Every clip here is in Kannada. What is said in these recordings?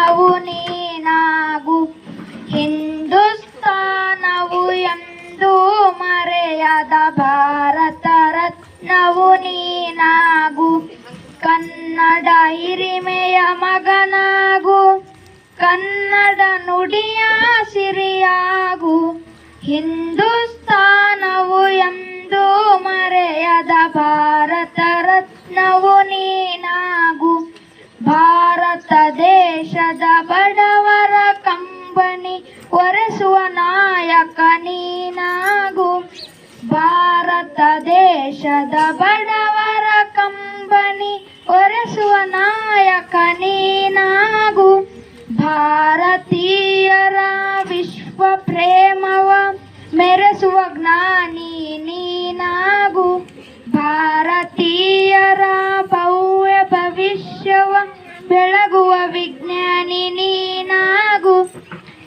ರತ್ನವು ನೀನಾಗು. ಹಿಂದೂಸ್ತಾನವು ಎಂದು ಮರೆಯದ ಭಾರತ ರತ್ನವು ನೀನಾಗು. ಕನ್ನಡ ಹಿರಿಮೆಯ ಮಗನಾಗು, ಕನ್ನಡ ನುಡಿಯ ಸಿರಿಯಾಗು. ಹಿಂದೂಸ್ತಾನವು ಎಂದು ಮರೆಯದ ಭಾರತ ರತ್ನವು ನೀನಾಗು. ಭಾರತ ದೇಶದ ಬಡವರ ಕಂಬನಿ ಒರೆಸುವ ನಾಯಕ ನೀನಾಗು. ಭಾರತ ದೇಶದ ಬಡವರ ಕಂಬನಿ ಒರೆಸುವ ನಾಯಕ ನೀನಾಗು. ಭಾರತೀಯರ ವಿಶ್ವ ಪ್ರೇಮವ ಮೆರೆಸುವ ಜ್ಞಾನಿ ನೀನಾಗು. ಭಾರತೀಯರ ಭವ್ಯ ಭವಿಷ್ಯವ ಬೆಳಗುವ ವಿಜ್ಞಾನಿ ನೀನಾಗು.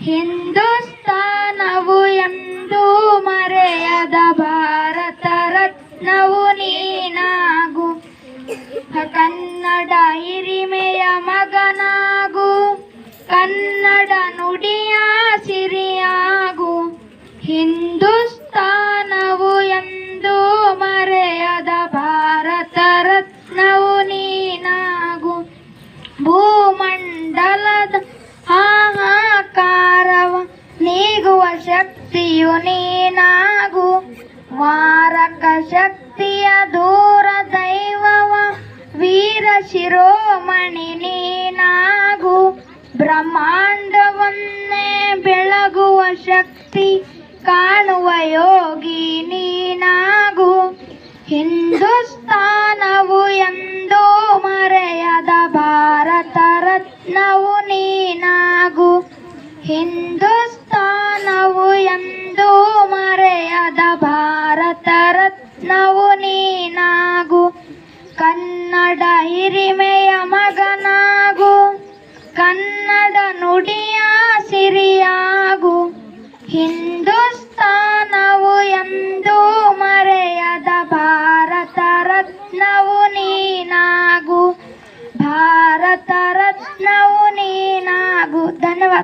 ಹಿಂದೂಸ್ತಾನವು ಎಂದು ಮರೆಯದ ಭಾರತ ರತ್ನವು ನೀನಾಗು. ಕನ್ನಡ ಹಿರಿಮೆಯ ಮಗನಾಗು, ಕನ್ನಡ ನುಡಿಯ ಸಿರಿಯಾಗು. ಹಿಂದೂಸ್ತಾನವು ಎಂದು ಮರೆಯದ ಭಾರತ ರತ್ನವು ನೀನಾಗು. ಭೂಮಂಡಲದ ಹಾಹಾಕಾರವ ನೀಗುವ ಶಕ್ತಿಯು ನೀನಾಗು. ಮಾರಕ ಶಕ್ತಿಯ ದೂರ ದೈವವ ವೀರ ಶಿರೋಮಣಿ ನೀನಾಗು. ಬ್ರಹ್ಮಾಂಡವನ್ನೇ ಬೆಳಗುವ ಶಕ್ತಿ ಕಾಣುವ ಯೋಗಿ ನೀನಾಗು. ಹಿಂದೂಸ್ತಾನವು ಎಂದು ಮರೆಯದ ಭಾರತ ರತ್ನವು ನೀನಾಗು. ಹಿಂದೂಸ್ತಾನವು ಎಂದು ಮರೆಯದ ಭಾರತ ರತ್ನವು ನೀನಾಗು. ಕನ್ನಡ ಹಿರಿಮೆಯ ಮಗನಾಗು, ಕನ್ನಡ ನುಡಿಯ ಸಿರಿಯಾಗು. ಹಿಂದೂಸ್ತಾನವು ಎಂದು ಮರೆಯದ ಭಾರತ ರತ್ನವು ನೀನಾಗು. ಭಾರತ ರತ್ನವು ನೀನಾಗು. ಧನ್ಯವಾದ.